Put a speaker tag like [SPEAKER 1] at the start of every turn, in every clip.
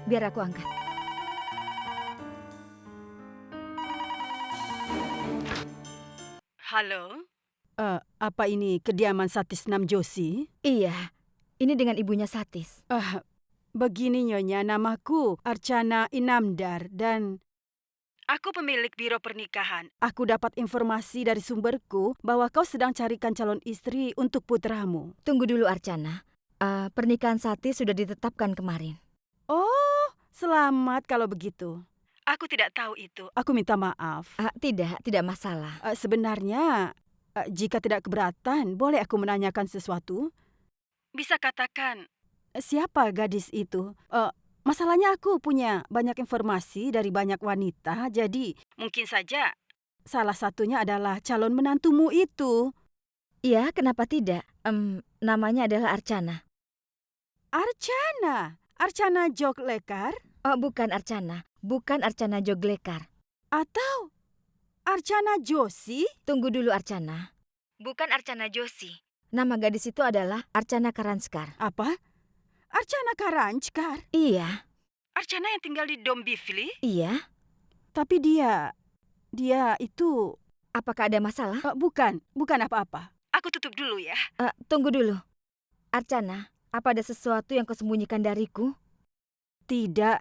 [SPEAKER 1] biar aku angkat.
[SPEAKER 2] Halo?
[SPEAKER 3] Apa ini kediaman Satisnam Joshi?
[SPEAKER 1] Iya, ini dengan ibunya Satis.
[SPEAKER 3] Begini Nyonya, namaku Archana Inamdar dan
[SPEAKER 2] Aku pemilik biro pernikahan.
[SPEAKER 3] aku dapat informasi dari sumberku bahwa kau sedang carikan calon istri untuk putramu.
[SPEAKER 1] Tunggu dulu Archana. Pernikahan Satis sudah ditetapkan kemarin.
[SPEAKER 3] Oh, selamat kalau begitu.
[SPEAKER 2] Aku tidak tahu itu.
[SPEAKER 3] Aku minta maaf.
[SPEAKER 1] Tidak masalah.
[SPEAKER 3] Sebenarnya, jika tidak keberatan, boleh aku menanyakan sesuatu?
[SPEAKER 2] Bisa katakan,
[SPEAKER 3] Siapa gadis itu? Masalahnya aku punya banyak informasi dari banyak wanita, jadi
[SPEAKER 2] mungkin saja.
[SPEAKER 3] salah satunya adalah calon menantumu itu.
[SPEAKER 1] Iya, kenapa tidak? Namanya adalah Archana.
[SPEAKER 3] Archana. Archana Joglekar?
[SPEAKER 1] Oh, bukan Archana. Bukan Archana Joglekar.
[SPEAKER 3] Atau Archana Joshi?
[SPEAKER 1] Tunggu dulu Archana. Bukan Archana Joshi. Nama gadis itu adalah Archana Karanskar.
[SPEAKER 3] Apa? Archana Karanchkar?
[SPEAKER 1] Iya,
[SPEAKER 2] Archana yang tinggal di Dombivli?
[SPEAKER 1] iya.
[SPEAKER 3] Tapi dia itu...
[SPEAKER 1] Apakah ada masalah?
[SPEAKER 3] bukan apa-apa.
[SPEAKER 2] Aku tutup dulu ya.
[SPEAKER 1] Tunggu dulu. Archana, apa ada sesuatu yang kau sembunyikan dariku?
[SPEAKER 3] Tidak,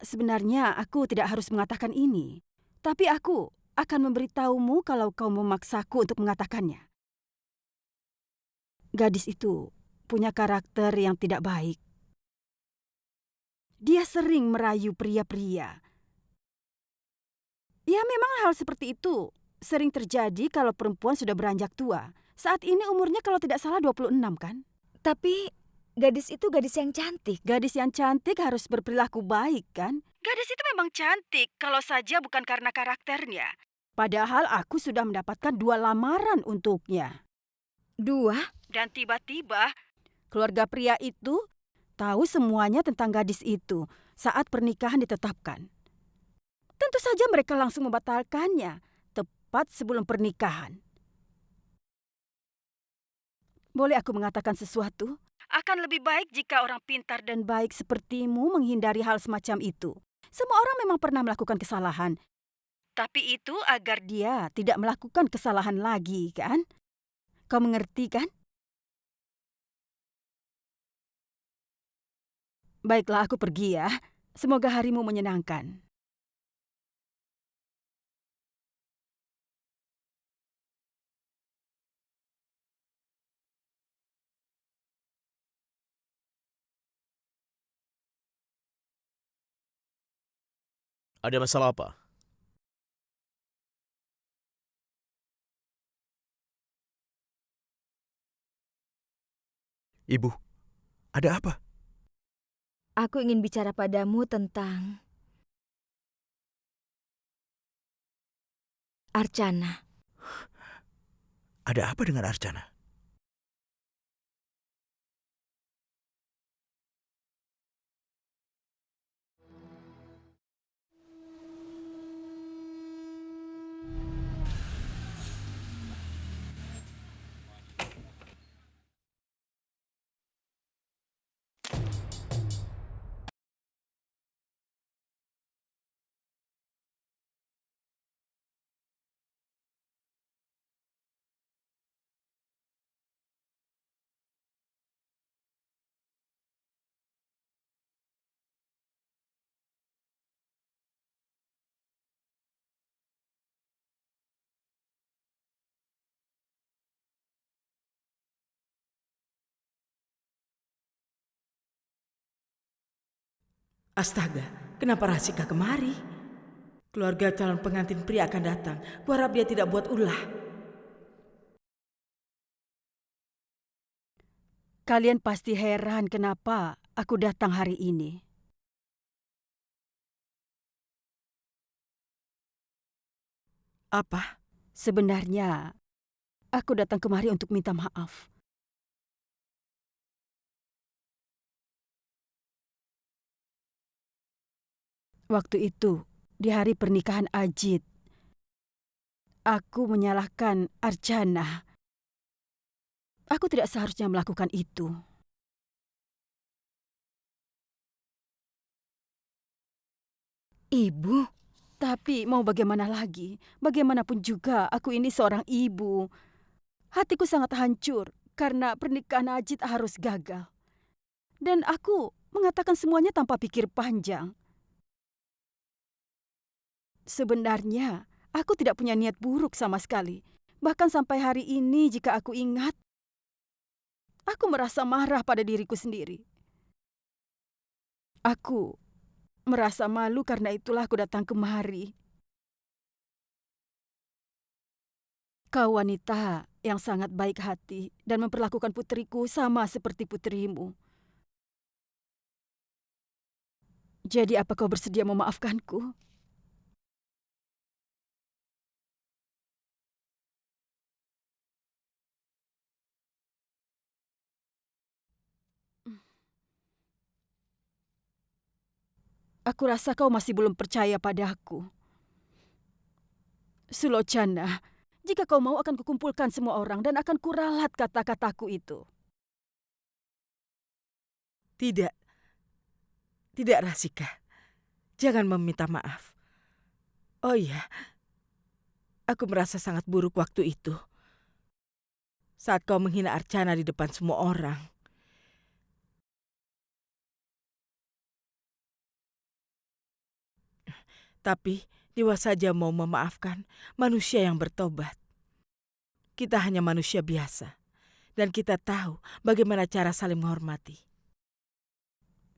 [SPEAKER 3] sebenarnya aku tidak harus mengatakan ini. Tapi aku akan memberitahumu kalau kau memaksaku untuk mengatakannya. Gadis itu punya karakter yang tidak baik. Dia sering merayu pria-pria. Ya memang hal seperti itu sering terjadi kalau perempuan sudah beranjak tua. Saat ini umurnya kalau tidak salah 26 kan?
[SPEAKER 1] Tapi gadis itu gadis yang cantik.
[SPEAKER 3] Gadis yang cantik harus berperilaku baik kan?
[SPEAKER 2] Gadis itu memang cantik, kalau saja bukan karena karakternya.
[SPEAKER 3] Padahal aku sudah mendapatkan 2 lamaran untuknya.
[SPEAKER 1] 2?
[SPEAKER 2] Dan tiba-tiba,
[SPEAKER 3] Keluarga pria itu tahu semuanya tentang gadis itu saat pernikahan ditetapkan. Tentu saja mereka langsung membatalkannya tepat sebelum pernikahan. Boleh aku mengatakan sesuatu?
[SPEAKER 2] akan lebih baik jika orang pintar dan
[SPEAKER 3] Dan baik sepertimu menghindari hal semacam itu. Semua orang memang pernah melakukan kesalahan.
[SPEAKER 2] tapi itu agar
[SPEAKER 3] Dia tidak melakukan kesalahan lagi, kan? Kau mengerti, kan? Baiklah, aku pergi ya. Semoga harimu menyenangkan.
[SPEAKER 4] Ada masalah apa? Ibu, ada apa?
[SPEAKER 1] Aku ingin bicara padamu tentang Archana.
[SPEAKER 4] Ada apa dengan Archana?
[SPEAKER 5] Astaga, kenapa Rasika kemari? Keluarga calon pengantin pria akan datang. Kuharap dia tidak buat ulah.
[SPEAKER 3] Kalian pasti heran kenapa aku datang hari ini.
[SPEAKER 5] Apa?
[SPEAKER 3] Sebenarnya, aku datang kemari untuk minta maaf. Waktu itu, di hari pernikahan Ajit, aku menyalahkan Archana. Aku tidak seharusnya melakukan itu.
[SPEAKER 1] Ibu,
[SPEAKER 3] Tapi mau bagaimana lagi? Bagaimanapun juga aku ini seorang ibu. Hatiku sangat hancur karena pernikahan Ajit harus gagal. Dan aku mengatakan semuanya tanpa pikir panjang. Sebenarnya, aku tidak punya niat buruk sama sekali. Bahkan sampai hari ini jika aku ingat, aku merasa marah pada diriku sendiri. Aku merasa malu karena itulah aku datang kemari. Kau wanita yang sangat baik hati dan memperlakukan putriku sama seperti putrimu. Jadi apa kau bersedia memaafkanku? Aku rasa kau masih belum percaya padaku. Sulochana, jika kau mau akan kukumpulkan semua orang dan akan kuralat kata-kataku itu.
[SPEAKER 5] Tidak, tidak Rasika. Jangan meminta maaf. Oh iya, aku merasa sangat buruk waktu itu. Saat kau menghina Archana di depan semua orang. Tapi Dewa saja mau memaafkan manusia yang bertobat. Kita hanya manusia biasa. Dan kita tahu bagaimana cara saling menghormati.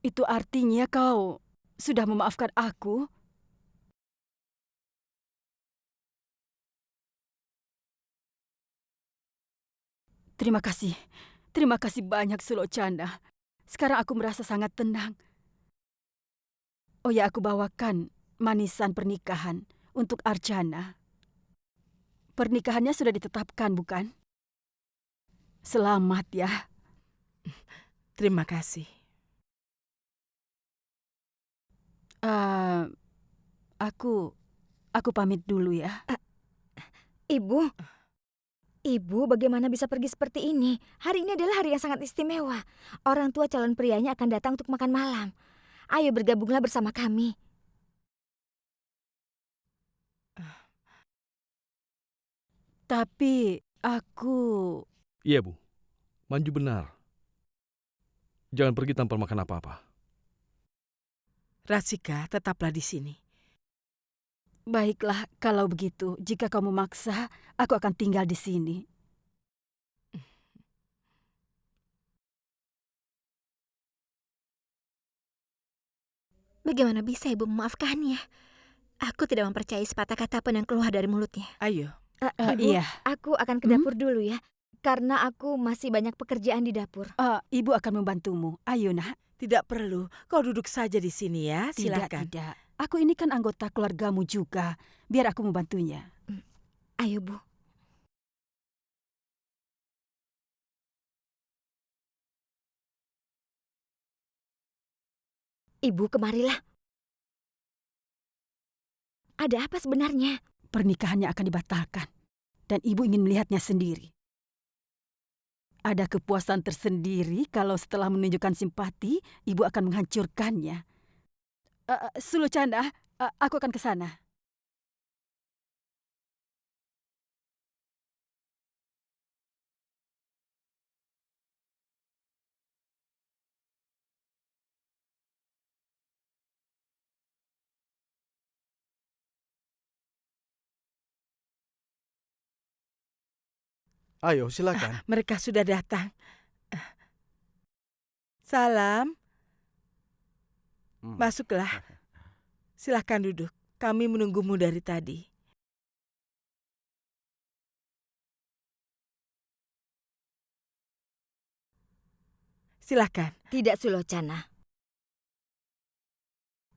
[SPEAKER 3] Itu artinya kau sudah memaafkan aku? Terima kasih. Terima kasih banyak, Sulochana. Sekarang aku merasa sangat tenang. Oh ya, aku bawakan manisan pernikahan untuk Archana. Pernikahannya sudah ditetapkan, bukan? Selamat ya.
[SPEAKER 5] Terima kasih.
[SPEAKER 3] Eh, aku pamit dulu ya.
[SPEAKER 1] Ibu. Ibu, bagaimana bisa pergi seperti ini? Hari ini adalah hari yang sangat istimewa. Orang tua calon prianya akan datang untuk makan malam. Ayo bergabunglah bersama kami.
[SPEAKER 3] Tapi aku...
[SPEAKER 6] Iya, Bu. Manju benar. Jangan pergi tanpa makan apa-apa.
[SPEAKER 5] Rasika, tetaplah di sini.
[SPEAKER 3] Baiklah, kalau begitu, jika kau memaksa, aku akan tinggal di sini.
[SPEAKER 7] Bagaimana bisa ibu memaafkannya? Aku tidak mempercayai sepatah kata pun yang keluar dari mulutnya.
[SPEAKER 5] Ayo.
[SPEAKER 1] Ibu,
[SPEAKER 3] Iya.
[SPEAKER 1] aku akan ke dapur dulu ya. Karena aku masih banyak pekerjaan di dapur.
[SPEAKER 3] Ibu akan membantumu. Ayo, nak.
[SPEAKER 5] Tidak perlu. Kau duduk saja di sini ya. Silakan.
[SPEAKER 3] Tidak. Aku ini kan anggota keluargamu juga. Biar aku membantunya.
[SPEAKER 1] Ayo, Bu. Ibu, kemarilah. Ada apa sebenarnya?
[SPEAKER 3] Pernikahannya akan dibatalkan. Dan ibu ingin melihatnya sendiri. Ada kepuasan tersendiri kalau setelah menunjukkan simpati, ibu akan menghancurkannya. Sulochana, aku akan ke sana.
[SPEAKER 4] Ayo, silakan.
[SPEAKER 5] Mereka sudah datang. Salam. Masuklah. Silakan duduk. Kami menunggumu dari tadi. Silakan.
[SPEAKER 1] Tidak, Sulochana.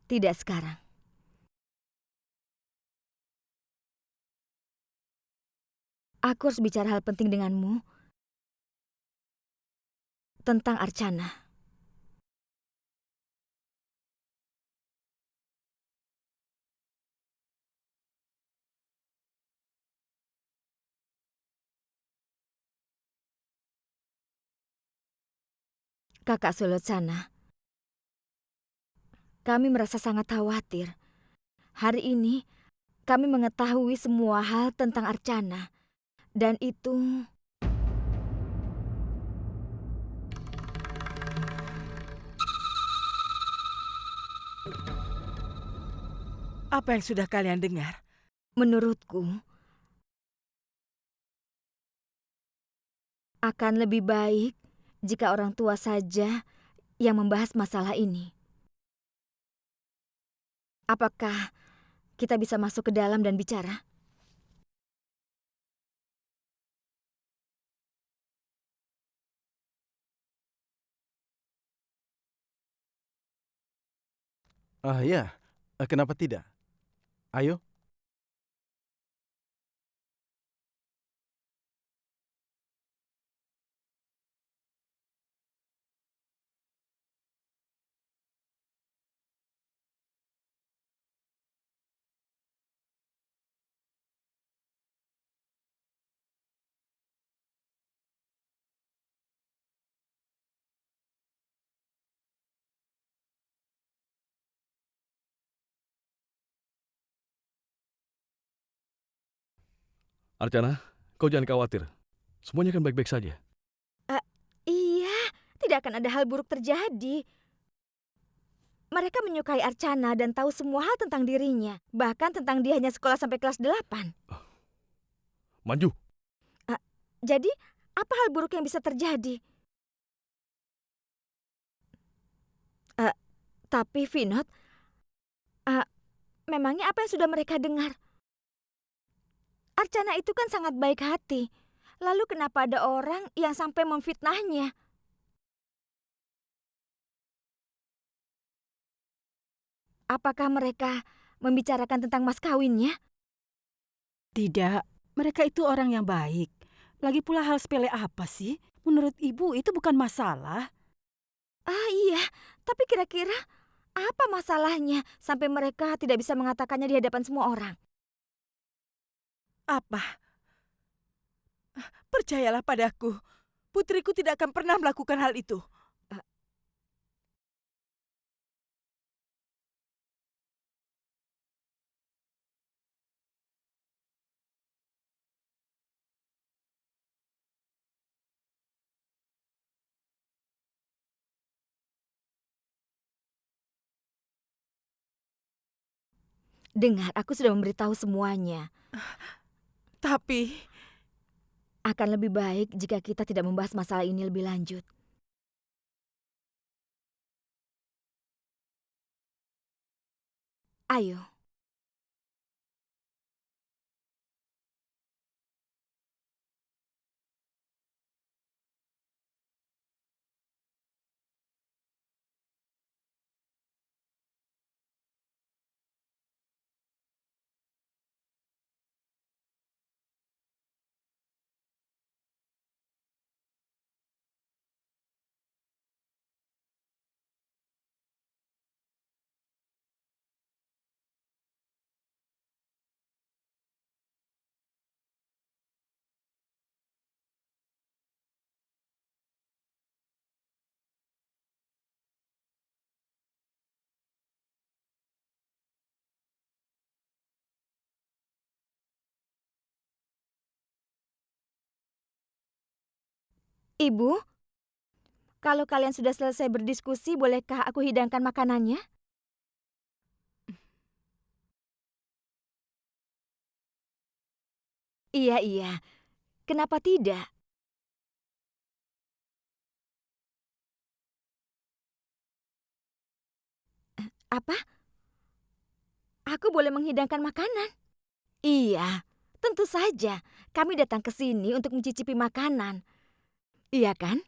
[SPEAKER 1] Tidak sekarang. Aku harus bicara hal penting denganmu tentang Archana. Kakak Sulochana, kami merasa sangat khawatir Hari ini kami mengetahui semua hal tentang Archana. Dan itu...
[SPEAKER 5] Apa yang sudah kalian dengar?
[SPEAKER 1] Menurutku, akan lebih baik jika orang tua saja yang membahas masalah ini. Apakah kita bisa masuk ke dalam dan bicara?
[SPEAKER 8] Ya, kenapa tidak? Ayo.
[SPEAKER 6] Archana, kau jangan khawatir. Semuanya akan baik-baik saja.
[SPEAKER 1] Iya, tidak akan ada hal buruk terjadi. Mereka menyukai Archana dan tahu semua hal tentang dirinya. Bahkan tentang dia hanya sekolah sampai kelas 8.
[SPEAKER 6] Manju,
[SPEAKER 1] Jadi, apa hal buruk yang bisa terjadi? Tapi Vinod, memangnya apa yang sudah mereka dengar? Archana itu kan sangat baik hati. Lalu kenapa ada orang yang sampai memfitnahnya? Apakah mereka membicarakan tentang mas kawinnya?
[SPEAKER 3] Tidak, mereka itu orang yang baik. Lagi pula hal sepele apa sih? Menurut ibu itu bukan masalah.
[SPEAKER 1] Iya, tapi kira-kira apa masalahnya sampai mereka tidak bisa mengatakannya di hadapan semua orang?
[SPEAKER 5] Apa? Percayalah padaku. Putriku tidak akan pernah melakukan hal itu.
[SPEAKER 1] Dengar, aku sudah memberitahu semuanya.
[SPEAKER 5] Tapi
[SPEAKER 1] Akan lebih baik jika kita tidak membahas masalah ini lebih lanjut. Ayo. Ibu, kalau kalian sudah selesai berdiskusi, bolehkah aku hidangkan makanannya? Iya, iya. Kenapa tidak? Apa? Aku boleh menghidangkan makanan? Iya, tentu saja. Kami datang ke sini untuk mencicipi makanan. Iya kan?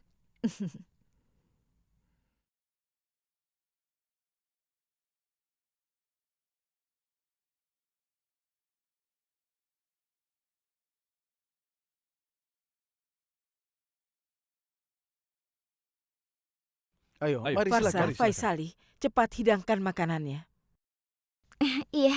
[SPEAKER 8] Ayo,
[SPEAKER 6] Ayo,
[SPEAKER 8] mari
[SPEAKER 5] Farsa,
[SPEAKER 8] silakan.
[SPEAKER 5] Faisali, cepat hidangkan makanannya.
[SPEAKER 1] Iya.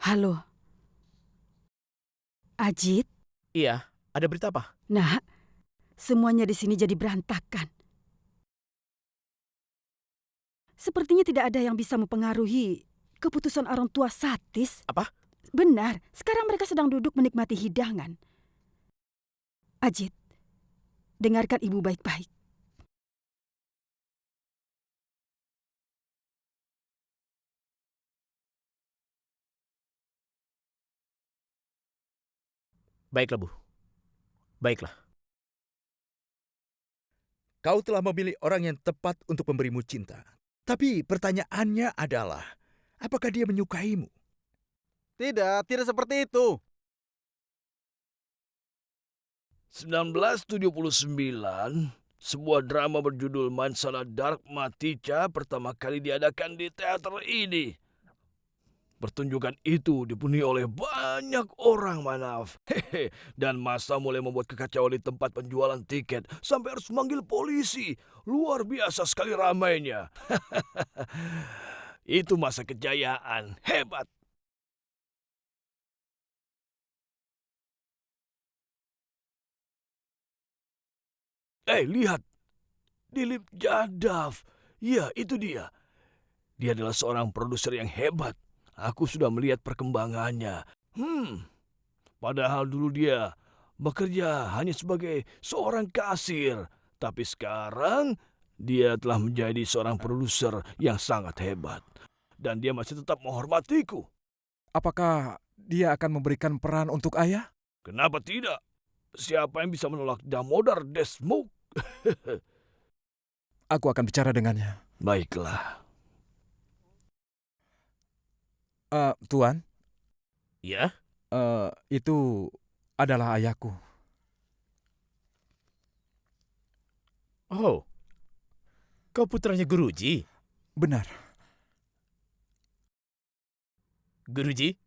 [SPEAKER 3] Halo. Ajit,
[SPEAKER 4] Iya, ada berita apa?
[SPEAKER 3] nak, semuanya di sini jadi berantakan. Sepertinya tidak ada yang bisa mempengaruhi keputusan orang tua Satis.
[SPEAKER 4] Apa?
[SPEAKER 3] Benar, sekarang mereka sedang duduk menikmati hidangan. Ajit, dengarkan ibu baik-baik.
[SPEAKER 4] Baiklah, Bu. Baiklah. Kau telah memilih orang yang tepat untuk memberimu cinta. Tapi pertanyaannya adalah, apakah dia menyukaimu?
[SPEAKER 8] Tidak, tidak seperti itu.
[SPEAKER 6] 1979, sebuah drama berjudul Mansala Dark Matica pertama kali diadakan di teater ini. Pertunjukan itu dipenuhi oleh banyak orang, Manaf. Hehe, dan masa mulai membuat kekacauan di tempat penjualan tiket sampai harus manggil polisi. Luar biasa sekali ramainya. Itu masa kejayaan. Hebat. Lihat. Dilip Jadav. Ya, itu dia. Dia adalah seorang produser yang hebat. Aku sudah melihat perkembangannya. Padahal dulu dia bekerja hanya sebagai seorang kasir. Tapi sekarang dia telah menjadi seorang produser yang sangat hebat. Dan dia masih tetap menghormatiku.
[SPEAKER 9] Apakah dia akan memberikan peran untuk ayah?
[SPEAKER 6] Kenapa tidak? Siapa yang bisa menolak Damodar Deshmukh?
[SPEAKER 9] Aku akan bicara dengannya.
[SPEAKER 6] Baiklah.
[SPEAKER 9] Tuan,
[SPEAKER 4] Ya?
[SPEAKER 9] itu adalah ayahku.
[SPEAKER 4] Oh. Kau putranya Guruji?
[SPEAKER 9] Benar.
[SPEAKER 4] Guruji?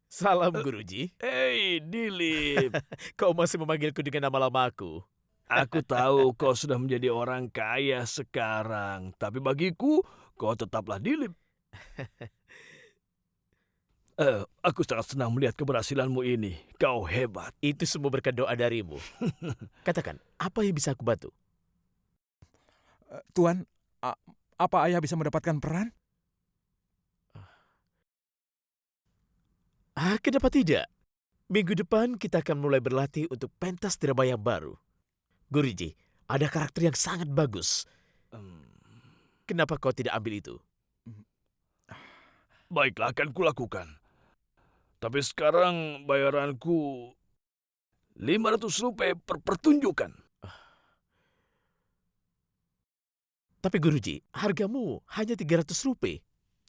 [SPEAKER 4] Salam, Guruji.
[SPEAKER 6] Hei, Dilip.
[SPEAKER 4] Kau masih memanggilku dengan nama lamaku.
[SPEAKER 6] Aku tahu kau sudah menjadi orang kaya sekarang. Tapi bagiku, kau tetaplah Dilip. Aku sangat senang melihat keberhasilanmu ini. Kau hebat.
[SPEAKER 4] Itu semua berkat doa darimu. Katakan, apa yang bisa aku bantu?
[SPEAKER 9] Tuan, apa ayah bisa mendapatkan peran?
[SPEAKER 4] Kenapa tidak? Minggu depan kita akan mulai berlatih untuk pentas drama yang baru. Guruji, ada karakter yang sangat bagus. Kenapa kau tidak ambil itu?
[SPEAKER 6] Baiklah, akan kulakukan. Tapi sekarang bayaranku 500 rupiah per pertunjukan.
[SPEAKER 4] Tapi Guruji, hargamu hanya 300 rupiah.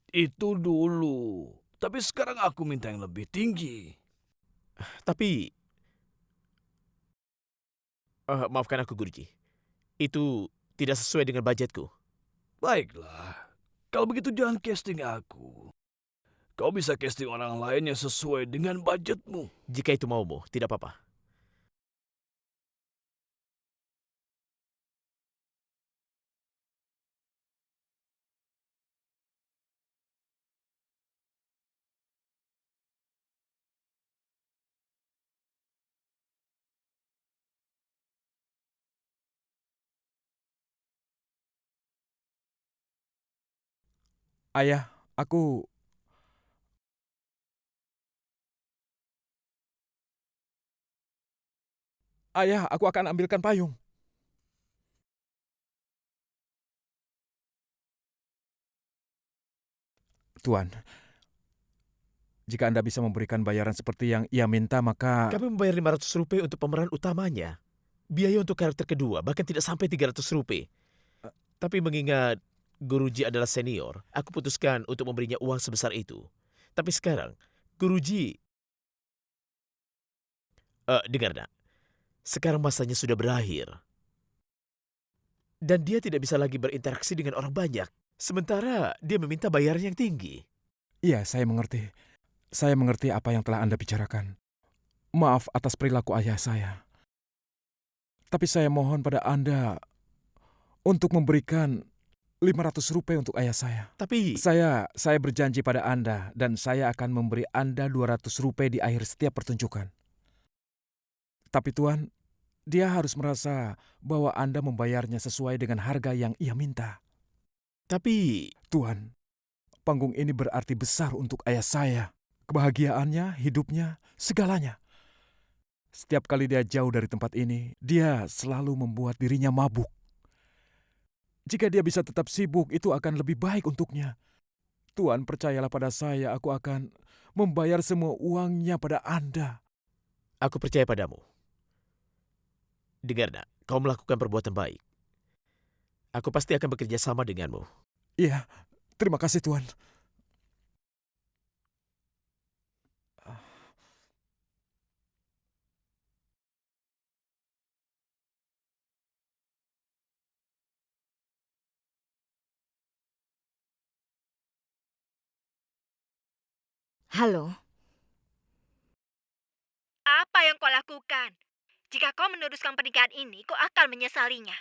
[SPEAKER 6] Itu dulu. Tapi sekarang aku minta yang lebih tinggi.
[SPEAKER 4] Tapi, maafkan aku Guruji. Itu tidak sesuai dengan budgetku.
[SPEAKER 6] Baiklah. Kalau begitu jangan casting aku. Kau bisa casting orang lain yang sesuai dengan budgetmu.
[SPEAKER 4] Jika itu maumu, tidak apa-apa.
[SPEAKER 9] Ayah, aku... Ayah, aku akan ambilkan payung. Tuan, jika Anda bisa memberikan bayaran seperti yang ia minta, maka...
[SPEAKER 4] Kami membayar 500 rupiah untuk pemeran utamanya. Biaya untuk karakter kedua bahkan tidak sampai 300 rupiah. Tapi mengingat Guruji adalah senior, aku putuskan untuk memberinya uang sebesar itu. Tapi sekarang, Guruji... dengar nak, sekarang masanya sudah berakhir. Dan dia tidak bisa lagi berinteraksi dengan orang banyak. Sementara dia meminta bayaran yang tinggi.
[SPEAKER 9] Iya, saya mengerti. Saya mengerti apa yang telah Anda bicarakan. Maaf atas perilaku ayah saya. Tapi saya mohon pada Anda untuk memberikan Rp500 untuk ayah saya.
[SPEAKER 4] Tapi
[SPEAKER 9] Saya berjanji pada Anda dan saya akan memberi Anda Rp200 di akhir setiap pertunjukan. Tapi Tuan, dia harus merasa bahwa Anda membayarnya sesuai dengan harga yang ia minta.
[SPEAKER 4] tapi
[SPEAKER 9] Tuan, panggung ini berarti besar untuk ayah saya. Kebahagiaannya, hidupnya, segalanya. Setiap kali dia jauh dari tempat ini, dia selalu membuat dirinya mabuk. Jika dia bisa tetap sibuk, itu akan lebih baik untuknya. Tuan, percayalah pada saya, aku akan membayar semua uangnya pada Anda.
[SPEAKER 4] aku percaya padamu. Dengar nak, kau melakukan perbuatan baik. Aku pasti akan bekerja sama denganmu.
[SPEAKER 9] Iya, terima kasih Tuan.
[SPEAKER 1] Halo,
[SPEAKER 7] Apa yang kau lakukan? Jika kau meneruskan pernikahan ini, kau akan menyesalinya.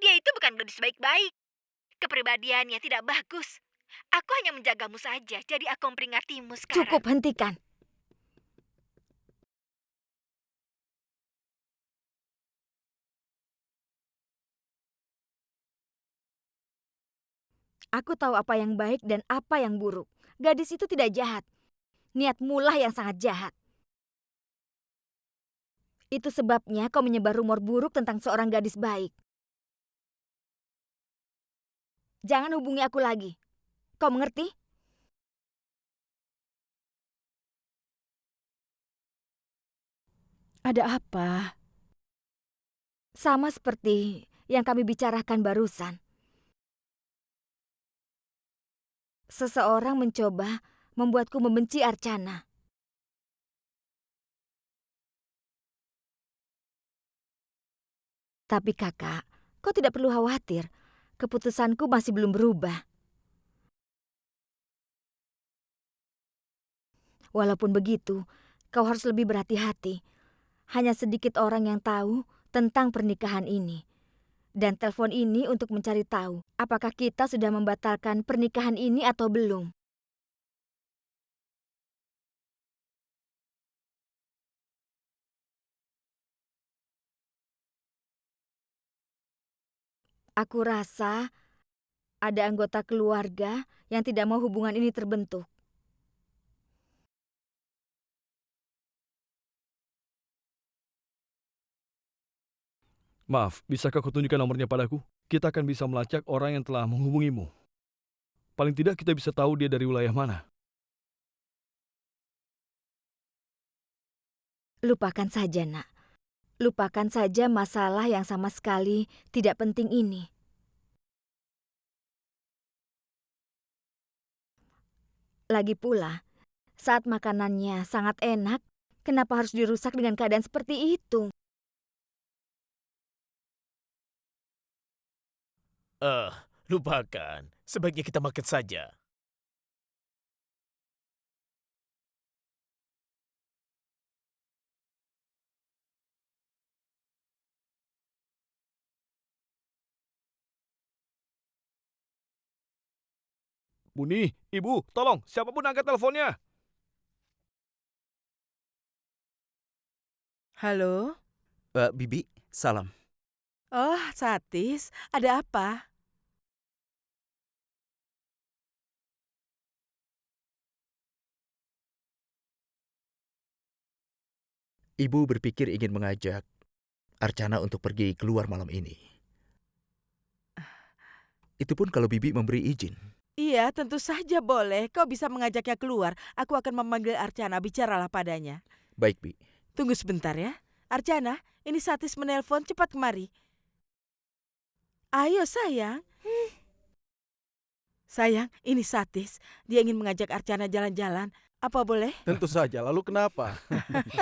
[SPEAKER 7] Dia itu bukan gadis baik-baik. Kepribadiannya tidak bagus. Aku hanya menjagamu saja, jadi aku memperingatimu sekarang.
[SPEAKER 1] cukup hentikan. Aku tahu apa yang baik dan apa yang buruk. Gadis itu tidak jahat. Niatmu lah yang sangat jahat. Itu sebabnya kau menyebar rumor buruk tentang seorang gadis baik. Jangan hubungi aku lagi. Kau mengerti?
[SPEAKER 3] Ada apa?
[SPEAKER 1] Sama seperti yang kami bicarakan barusan. Seseorang mencoba membuatku membenci Archana. Tapi kakak, kau tidak perlu khawatir. Keputusanku masih belum berubah. Walaupun begitu, kau harus lebih berhati-hati. Hanya sedikit orang yang tahu tentang pernikahan ini. Dan telepon ini untuk mencari tahu apakah kita sudah membatalkan pernikahan ini atau belum. Aku rasa ada anggota keluarga yang tidak mau hubungan ini terbentuk.
[SPEAKER 6] Maaf, bisakah kau tunjukkan nomornya padaku? Kita akan bisa melacak orang yang telah menghubungimu. Paling tidak kita bisa tahu dia dari wilayah mana.
[SPEAKER 1] Lupakan saja, nak. Lupakan saja masalah yang sama sekali tidak penting ini. Lagi pula, saat makanannya sangat enak, kenapa harus dirusak dengan keadaan seperti itu?
[SPEAKER 4] Lupakan. Sebaiknya kita makan saja.
[SPEAKER 6] Buni, ibu, tolong, siapapun angkat teleponnya.
[SPEAKER 5] Halo?
[SPEAKER 8] Bibi, salam.
[SPEAKER 5] Oh, Satis, ada apa?
[SPEAKER 8] Ibu berpikir ingin mengajak Archana untuk pergi keluar malam ini. Itu pun kalau Bibi memberi izin.
[SPEAKER 5] Iya, tentu saja boleh. Kau bisa mengajaknya keluar. Aku akan memanggil Archana, bicaralah padanya.
[SPEAKER 8] Baik, Bi.
[SPEAKER 5] Tunggu sebentar ya. Archana, ini Satis menelpon, cepat kemari. Ayo sayang. Sayang, ini Satis. Dia ingin mengajak Archana jalan-jalan. Apa boleh?
[SPEAKER 8] Tentu saja, lalu kenapa?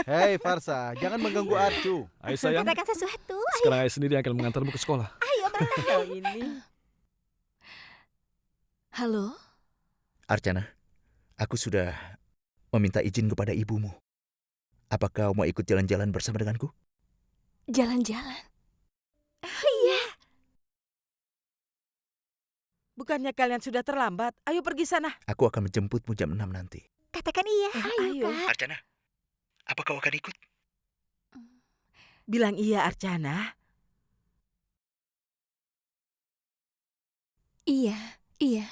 [SPEAKER 8] Hei Farsa, jangan mengganggu Archu.
[SPEAKER 6] Ayo sayang,
[SPEAKER 7] Katakan sesuatu.
[SPEAKER 6] sekarang ayah sendiri yang akan mengantarmu ke sekolah.
[SPEAKER 7] Ayo,
[SPEAKER 5] Kau ini.
[SPEAKER 7] Halo?
[SPEAKER 8] Archana, aku sudah meminta izin kepada ibumu. Apa kau mau ikut jalan-jalan bersama denganku?
[SPEAKER 7] Jalan-jalan.
[SPEAKER 5] Bukannya kalian sudah terlambat? Ayo pergi sana.
[SPEAKER 8] Aku akan menjemputmu jam 6 nanti.
[SPEAKER 7] Katakan iya.
[SPEAKER 5] Ayo.
[SPEAKER 8] Archana, apa kau akan ikut?
[SPEAKER 5] Bilang iya, Archana.
[SPEAKER 7] Iya, iya.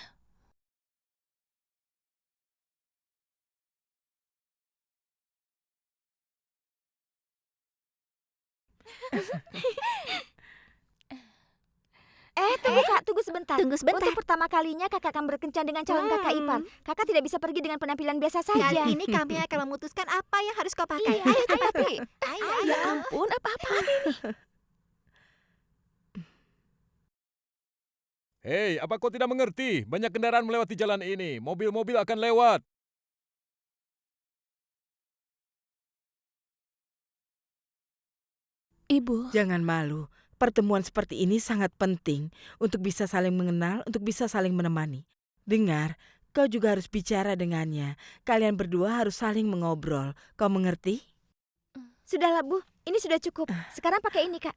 [SPEAKER 1] Tunggu Kak, tunggu sebentar.
[SPEAKER 7] Tunggu sebentar.
[SPEAKER 1] Untuk pertama kalinya kakak akan berkencan dengan calon kakak ipar. Kakak tidak bisa pergi dengan penampilan biasa saja.
[SPEAKER 7] Kali ini kami akan memutuskan apa yang harus kau pakai.
[SPEAKER 1] Iya,
[SPEAKER 7] Ayo cepat.
[SPEAKER 1] ayo.
[SPEAKER 7] Ya ampun, apa-apa ini?
[SPEAKER 9] Hei, apa kau tidak mengerti? Banyak kendaraan melewati jalan ini. Mobil-mobil akan lewat.
[SPEAKER 7] Ibu,
[SPEAKER 5] Jangan malu. Pertemuan seperti ini sangat penting untuk bisa saling mengenal, untuk bisa saling menemani. Dengar, kau juga harus bicara dengannya. Kalian berdua harus saling mengobrol. Kau mengerti?
[SPEAKER 1] Sudahlah Bu, ini sudah cukup. Sekarang pakai ini Kak.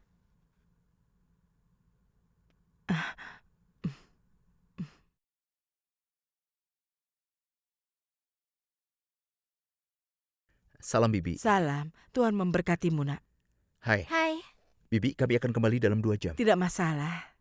[SPEAKER 8] Salam Bibi.
[SPEAKER 5] Salam, Tuhan memberkatimu, nak.
[SPEAKER 8] Hai,
[SPEAKER 7] hai.
[SPEAKER 8] Bibi, kami akan kembali dalam 2 jam.
[SPEAKER 5] Tidak masalah.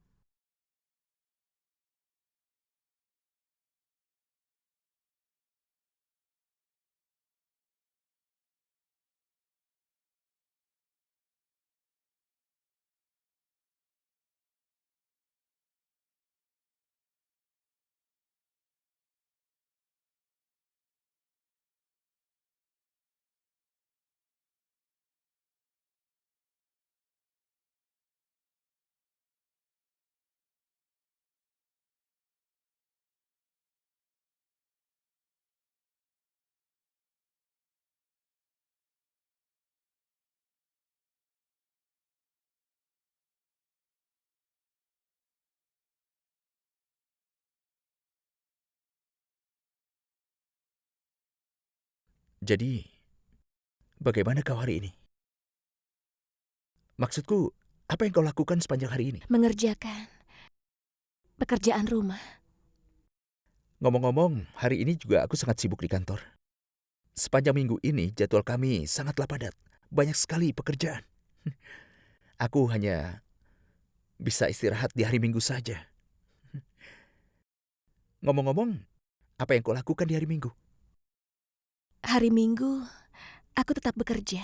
[SPEAKER 8] Jadi, bagaimana kau hari ini? Maksudku, apa yang kau lakukan sepanjang hari ini?
[SPEAKER 7] Mengerjakan pekerjaan rumah.
[SPEAKER 8] Ngomong-ngomong, hari ini juga aku sangat sibuk di kantor. Sepanjang minggu ini jadwal kami sangatlah padat. Banyak sekali pekerjaan. Aku hanya bisa istirahat di hari Minggu saja. Ngomong-ngomong, apa yang kau lakukan di hari Minggu?
[SPEAKER 7] Hari Minggu, aku tetap bekerja.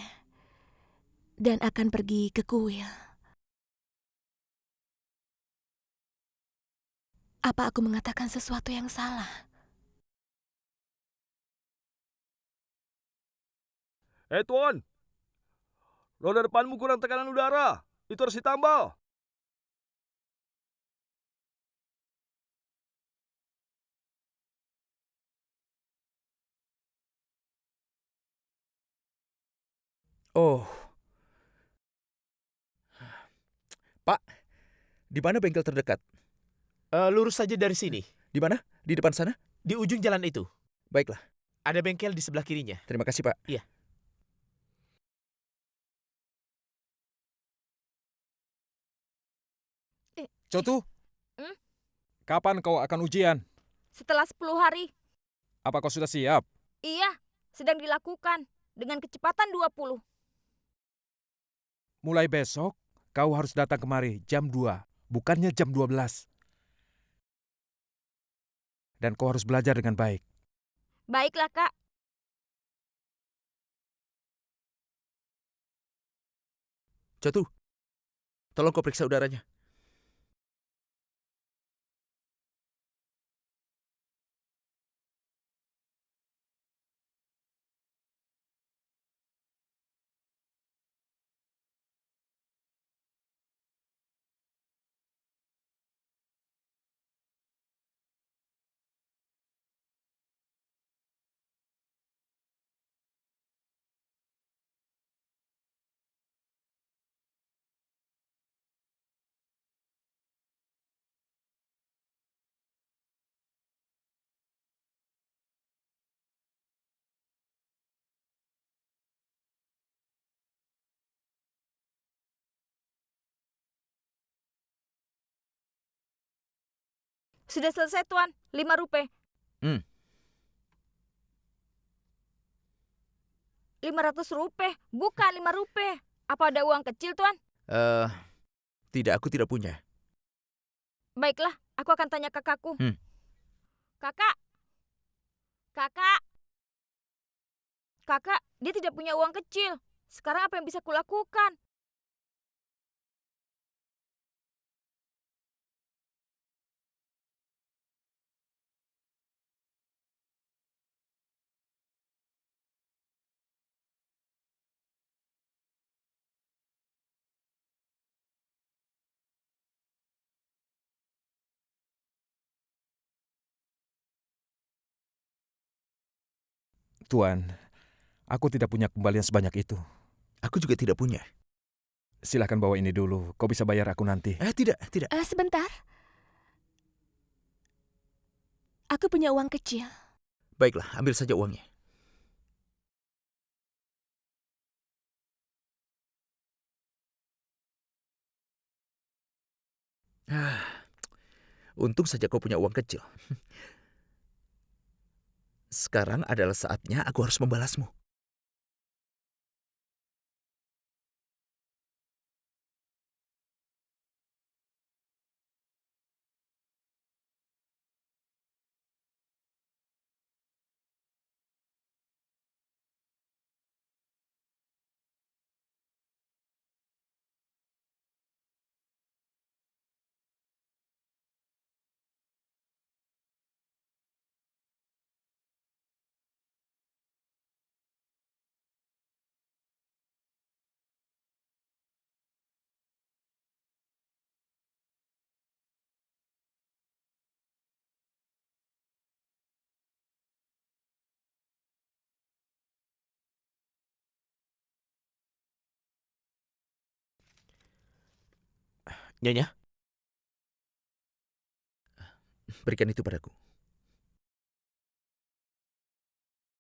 [SPEAKER 7] Dan akan pergi ke kuil. Apa aku mengatakan sesuatu yang salah?
[SPEAKER 6] Tuan, roda depanmu kurang tekanan udara. Itu harus ditambal.
[SPEAKER 8] Oh, Pak, di mana bengkel terdekat?
[SPEAKER 4] Lurus saja dari sini.
[SPEAKER 8] Di mana? Di depan sana?
[SPEAKER 4] Di ujung jalan itu.
[SPEAKER 8] Baiklah,
[SPEAKER 4] Ada bengkel di sebelah kirinya.
[SPEAKER 8] terima kasih Pak.
[SPEAKER 4] Iya.
[SPEAKER 9] Cotu,
[SPEAKER 1] Hmm?
[SPEAKER 9] kapan kau akan ujian?
[SPEAKER 1] Setelah 10 hari.
[SPEAKER 9] Apa kau sudah siap?
[SPEAKER 1] Iya, sedang dilakukan. Dengan kecepatan 20.
[SPEAKER 9] Mulai besok, kau harus datang kemari jam 2, bukannya jam 12. Dan kau harus belajar dengan baik.
[SPEAKER 1] Baiklah Kak.
[SPEAKER 8] Cotu, tolong kau periksa udaranya.
[SPEAKER 1] Sudah selesai, Tuan. 5 rupiah.
[SPEAKER 8] Hmm.
[SPEAKER 1] 500 rupiah, bukan 5 rupiah. Apa ada uang kecil, Tuan?
[SPEAKER 8] Tidak, aku tidak punya.
[SPEAKER 1] Baiklah, aku akan tanya kakakku. Kakak! Kakak! Kakak, dia tidak punya uang kecil. Sekarang apa yang bisa kulakukan?
[SPEAKER 9] Tuan, aku tidak punya kembalian sebanyak itu.
[SPEAKER 8] Aku juga tidak punya.
[SPEAKER 9] Silakan bawa ini dulu. Kau bisa bayar aku nanti.
[SPEAKER 8] Tidak, tidak.
[SPEAKER 10] Sebentar. Aku punya uang kecil.
[SPEAKER 8] Baiklah, ambil saja uangnya. Untung saja kau punya uang kecil. Sekarang adalah saatnya aku harus membalasmu.
[SPEAKER 4] Nyonya,
[SPEAKER 8] Berikan itu padaku.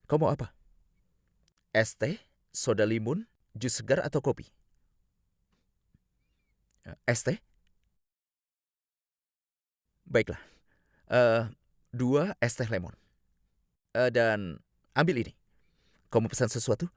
[SPEAKER 8] Kau mau apa? Es teh, soda limun, jus segar atau kopi? Es teh? Baiklah. 2 es teh lemon. Dan ambil ini. Kau mau pesan sesuatu?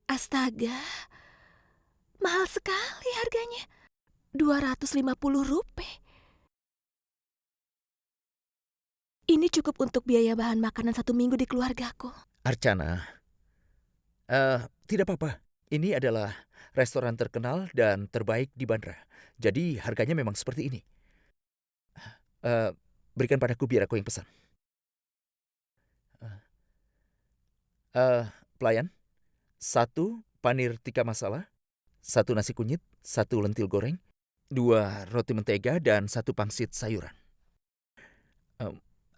[SPEAKER 10] Astaga, mahal sekali harganya. 250 rupiah. Ini cukup untuk biaya bahan makanan 1 minggu di keluargaku.
[SPEAKER 8] Archana, tidak apa-apa. Ini adalah restoran terkenal dan terbaik di Bandra. Jadi harganya memang seperti ini. Berikan padaku biar aku yang pesan. Pelayan, 1 panir tikka masala, 1 nasi kunyit, 1 lentil goreng, 2 roti mentega, dan 1 pangsit sayuran.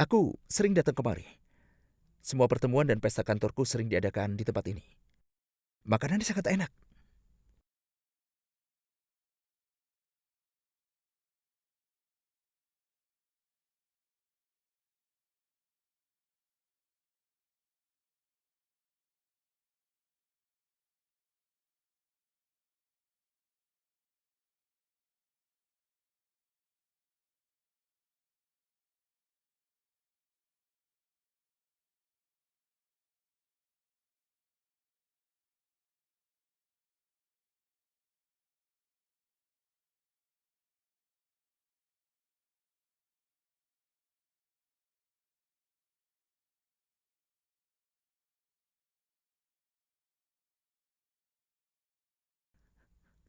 [SPEAKER 8] Aku sering datang kemari. Semua pertemuan dan pesta kantorku sering diadakan di tempat ini. Makanannya sangat enak.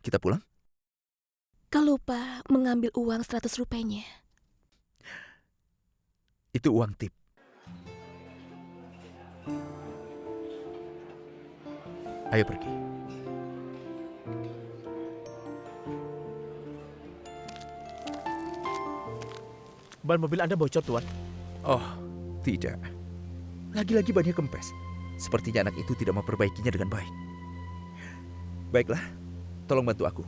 [SPEAKER 8] Kita pulang?
[SPEAKER 10] Kau lupa mengambil uang 100 rupiahnya.
[SPEAKER 8] Itu uang tip. Ayo pergi.
[SPEAKER 4] ban mobil Anda bocor, Tuan.
[SPEAKER 8] Oh, tidak. Lagi-lagi bannya kempes. Sepertinya anak itu tidak memperbaikinya dengan baik. Baiklah, tolong bantu aku.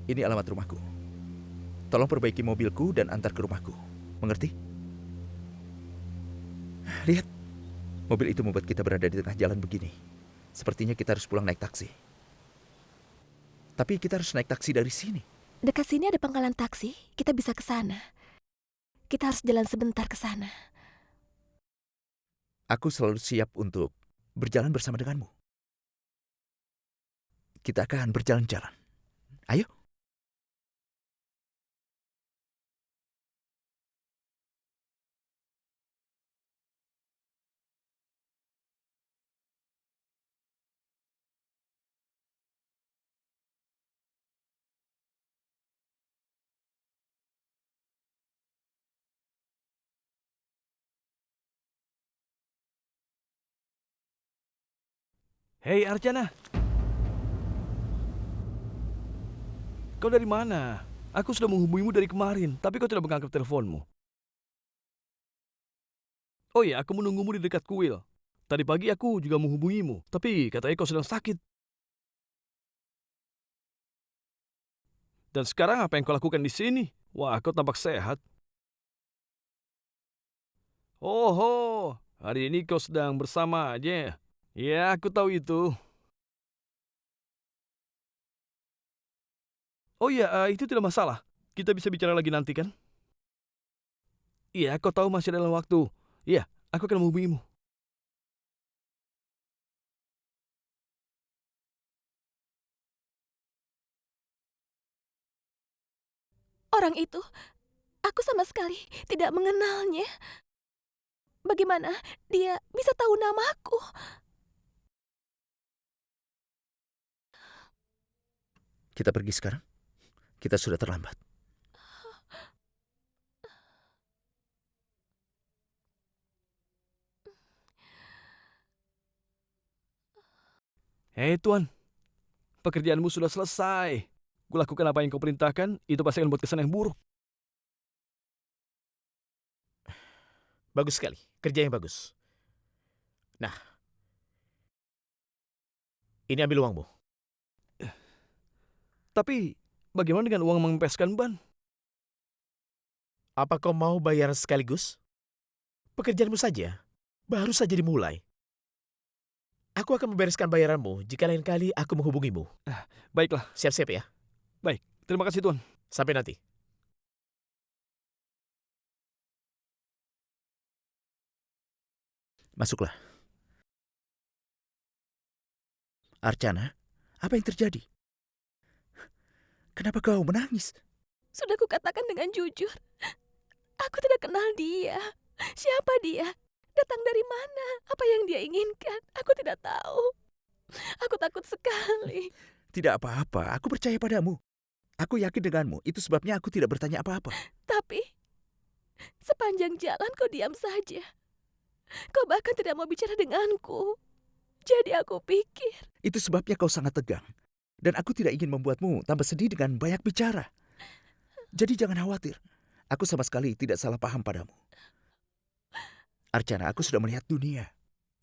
[SPEAKER 8] Ini alamat rumahku. Tolong perbaiki mobilku dan antar ke rumahku. Mengerti? Lihat, mobil itu membuat kita berada di tengah jalan begini. Sepertinya kita harus pulang naik taksi. Tapi kita harus naik taksi dari sini.
[SPEAKER 10] Dekat sini ada pangkalan taksi, kita bisa ke sana. Kita harus jalan sebentar ke sana.
[SPEAKER 8] Aku selalu siap untuk berjalan bersama denganmu. Kita akan berjalan-jalan. Ayo.
[SPEAKER 6] Hei Archana. Kau dari mana? Aku sudah menghubungimu dari kemarin, tapi kau tidak mengangkat teleponmu. Oh iya, aku menunggumu di dekat kuil. Tadi pagi aku juga menghubungimu, tapi katanya kau sedang sakit. Dan sekarang apa yang kau lakukan di sini? Wah, kau tampak sehat. Oh, hari ini kau sedang bersama aja. Ya, aku tahu itu. Oh iya, itu tidak masalah. Kita bisa bicara lagi nanti kan? Iya, kau tahu masih dalam waktu. Iya, aku akan menghubungimu.
[SPEAKER 10] Orang itu, aku sama sekali tidak mengenalnya. Bagaimana dia bisa tahu namaku?
[SPEAKER 8] Kita pergi sekarang. Kita sudah terlambat.
[SPEAKER 6] Hei Tuan, pekerjaanmu sudah selesai. Kulakukan apa yang kau perintahkan, itu pasti akan membuat kesan yang buruk.
[SPEAKER 4] Bagus sekali, kerja yang bagus. Nah, ini ambil uangmu.
[SPEAKER 6] Tapi, bagaimana dengan uang mengempeskan ban?
[SPEAKER 4] Apa kau mau bayar sekaligus? Pekerjaanmu saja, baru saja dimulai. Aku akan membereskan bayaranmu jika lain kali aku menghubungimu.
[SPEAKER 6] Baiklah,
[SPEAKER 4] Siap-siap ya.
[SPEAKER 6] terima kasih Tuan.
[SPEAKER 4] Sampai nanti.
[SPEAKER 8] Masuklah. Archana, apa yang terjadi? Kenapa kau menangis?
[SPEAKER 10] Sudah kukatakan dengan jujur. Aku tidak kenal dia. Siapa dia? Datang dari mana? Apa yang dia inginkan? Aku tidak tahu. Aku takut sekali.
[SPEAKER 8] Tidak apa-apa, aku percaya padamu. Aku yakin denganmu, itu sebabnya aku tidak bertanya apa-apa.
[SPEAKER 10] Tapi, sepanjang jalan kau diam saja. Kau bahkan tidak mau bicara denganku. Jadi aku pikir,
[SPEAKER 8] Itu sebabnya kau sangat tegang. Dan aku tidak ingin membuatmu tambah sedih dengan banyak bicara. Jadi jangan khawatir. Aku sama sekali tidak salah paham padamu. Archana, aku sudah melihat dunia.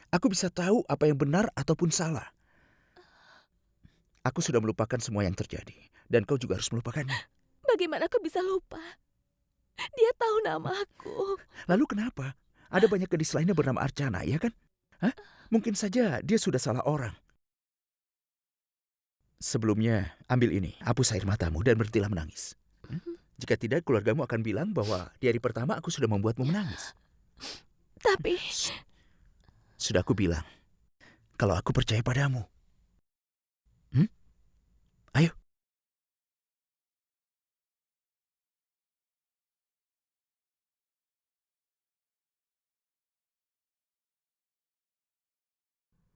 [SPEAKER 8] Aku bisa tahu apa yang benar ataupun salah. Aku sudah melupakan semua yang terjadi. Dan kau juga harus melupakannya.
[SPEAKER 10] bagaimana kau bisa lupa? Dia tahu namaku.
[SPEAKER 8] Lalu kenapa? Ada banyak gadis lainnya bernama Archana, ya kan? Hah? Mungkin saja dia sudah salah orang. Sebelumnya, ambil ini, hapus air matamu dan berhentilah menangis. Jika tidak, keluargamu akan bilang bahwa di hari pertama aku sudah membuatmu menangis.
[SPEAKER 10] Tapi,
[SPEAKER 8] Sudah aku bilang, kalau aku percaya padamu. Ayo.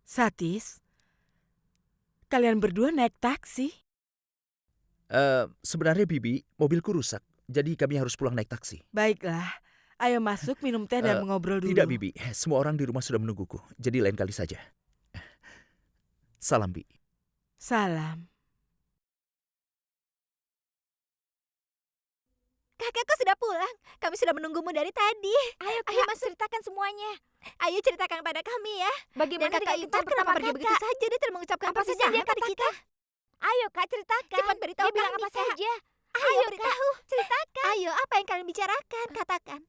[SPEAKER 5] Satis, kalian berdua naik taksi?
[SPEAKER 8] Sebenarnya Bibi, mobilku rusak. Jadi kami harus pulang naik taksi.
[SPEAKER 5] Baiklah, ayo masuk minum teh dan mengobrol dulu.
[SPEAKER 8] Tidak Bibi, semua orang di rumah sudah menungguku. Jadi lain kali saja. Salam Bi.
[SPEAKER 5] Salam.
[SPEAKER 7] Kakakku sudah pulang. Kami sudah menunggumu dari tadi.
[SPEAKER 1] Ayo, Kak, Mas, ceritakan semuanya.
[SPEAKER 7] Ayo ceritakan pada kami ya.
[SPEAKER 1] Bagaimana
[SPEAKER 7] Dan kakak
[SPEAKER 1] dengan
[SPEAKER 7] Intan kenapa
[SPEAKER 1] pertama
[SPEAKER 7] pergi
[SPEAKER 1] kakak?
[SPEAKER 7] begitu saja? Dia tidak mengucapkan
[SPEAKER 1] Apa saja
[SPEAKER 7] perpisahan
[SPEAKER 1] dia
[SPEAKER 7] pada kita.
[SPEAKER 1] Ayo, Kak, ceritakan.
[SPEAKER 7] Cepat beritahu
[SPEAKER 1] Dia bilang
[SPEAKER 7] kami,
[SPEAKER 1] apa
[SPEAKER 7] Kak.
[SPEAKER 1] saja?
[SPEAKER 7] Ayo beritahu. Ceritakan. kalian bicarakan? Katakan.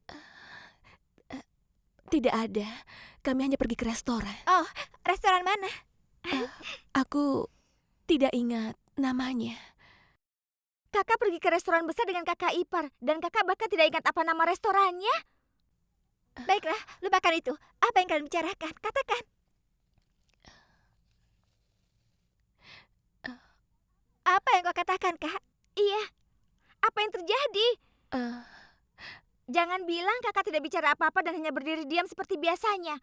[SPEAKER 10] Tidak ada. Kami hanya pergi ke restoran.
[SPEAKER 7] Oh, restoran mana?
[SPEAKER 10] Aku tidak ingat namanya.
[SPEAKER 1] Kakak pergi ke restoran besar dengan kakak ipar dan kakak bahkan tidak ingat apa nama restorannya.
[SPEAKER 7] Baiklah, lupakan itu. Apa yang kalian bicarakan? Katakan. Apa yang kau katakan, Kak?
[SPEAKER 1] Iya, apa yang terjadi?
[SPEAKER 10] Eh,
[SPEAKER 1] Jangan bilang kakak tidak bicara apa-apa dan hanya berdiri diam seperti biasanya.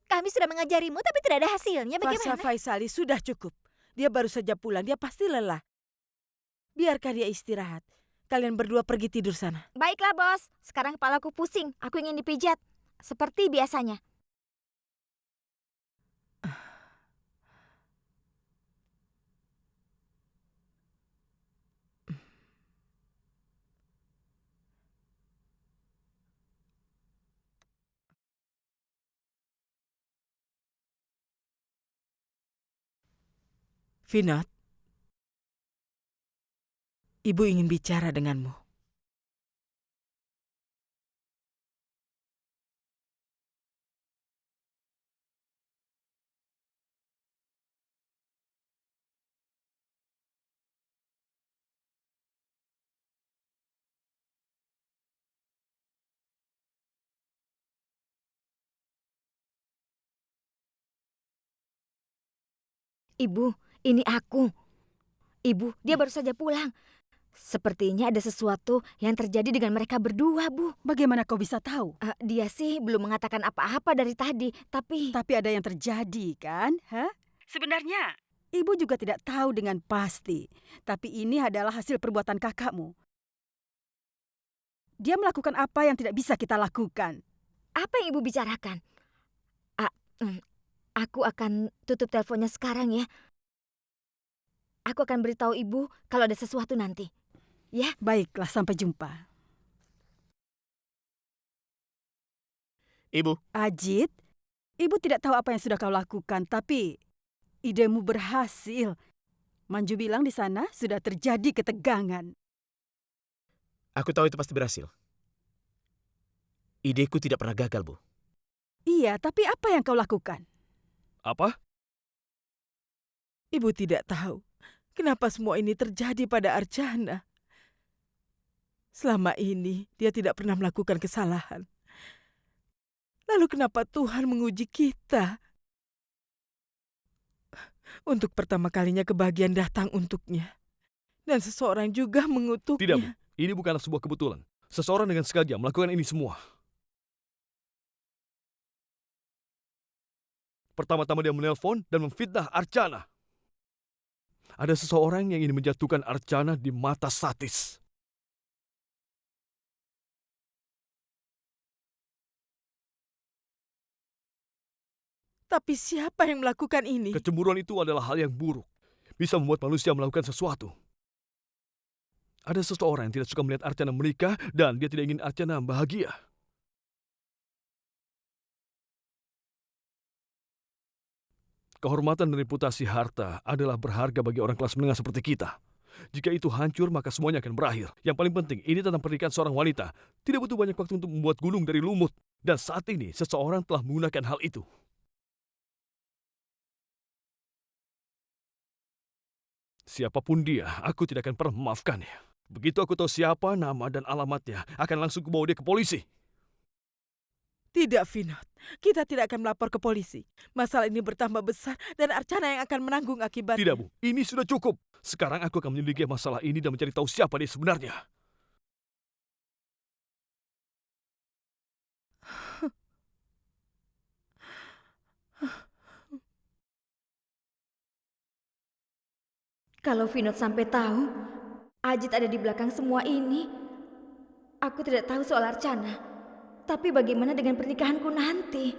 [SPEAKER 7] Kami sudah mengajarimu tapi tidak ada hasilnya.
[SPEAKER 5] Farsa
[SPEAKER 7] Bagaimana?
[SPEAKER 5] Faisali, sudah cukup. Dia baru saja pulang, dia pasti lelah. Biarkan dia istirahat. Kalian berdua pergi tidur sana.
[SPEAKER 1] Baiklah bos, sekarang kepalaku pusing. Aku ingin dipijat. Seperti biasanya.
[SPEAKER 5] Vinod, ibu ingin bicara denganmu.
[SPEAKER 1] Ibu, ini aku. Ibu, dia baru saja pulang. Sepertinya ada sesuatu yang terjadi dengan mereka berdua, Bu.
[SPEAKER 3] Bagaimana kau bisa tahu?
[SPEAKER 1] Dia sih belum mengatakan apa-apa dari tadi, tapi...
[SPEAKER 3] Tapi ada yang terjadi, kan? Hah?
[SPEAKER 2] Sebenarnya,
[SPEAKER 3] Ibu juga tidak tahu dengan pasti. Tapi ini adalah hasil perbuatan kakakmu. Dia melakukan apa yang tidak bisa kita lakukan.
[SPEAKER 1] Apa yang Ibu bicarakan? Aku akan tutup teleponnya sekarang ya. Aku akan beritahu Ibu kalau ada sesuatu nanti. Ya?
[SPEAKER 3] Baiklah, sampai jumpa.
[SPEAKER 4] Ibu,
[SPEAKER 3] Ajit, Ibu tidak tahu apa yang sudah kau lakukan, tapi idemu berhasil. Manju bilang di sana sudah terjadi ketegangan.
[SPEAKER 4] aku tahu itu pasti berhasil. Ideku tidak pernah gagal, Bu.
[SPEAKER 3] Iya, tapi apa yang kau lakukan?
[SPEAKER 6] Apa?
[SPEAKER 5] Ibu tidak tahu kenapa semua ini terjadi pada Archana. Selama ini dia tidak pernah melakukan kesalahan. Lalu kenapa Tuhan menguji kita? Untuk pertama kalinya kebahagiaan datang untuknya. Dan seseorang juga mengutuknya.
[SPEAKER 6] Tidak, Bu. Ini bukanlah sebuah kebetulan. Seseorang dengan sengaja melakukan ini semua. Pertama-tama dia menelpon dan memfitnah Archana. Ada seseorang yang ingin menjatuhkan Archana di mata Satis.
[SPEAKER 5] Tapi siapa yang melakukan ini?
[SPEAKER 6] Kecemburuan itu adalah hal yang buruk. Bisa membuat manusia melakukan sesuatu. Ada seseorang yang tidak suka melihat Archana menikah dan dia tidak ingin Archana bahagia. Kehormatan dan reputasi harta adalah berharga bagi orang kelas menengah seperti kita. Jika itu hancur, maka semuanya akan berakhir. Yang paling penting, ini tentang pernikahan seorang wanita. Tidak butuh banyak waktu untuk membuat gulung dari lumut. Dan saat ini, seseorang telah menggunakan hal itu. Siapapun dia, aku tidak akan pernah memaafkannya. Begitu aku tahu siapa, nama, dan alamatnya, akan langsung kubawa dia ke polisi.
[SPEAKER 5] Tidak, Vinod. Kita tidak akan melapor ke polisi. Masalah ini bertambah besar dan Archana yang akan menanggung akibatnya.
[SPEAKER 6] Tidak, Bu. Ini sudah cukup. Sekarang aku akan menyelidiki masalah ini dan mencari tahu siapa dia sebenarnya.
[SPEAKER 1] Kalau Vinod sampai tahu, Ajit ada di belakang semua ini. Aku tidak tahu soal Archana. Tapi bagaimana dengan pernikahanku nanti?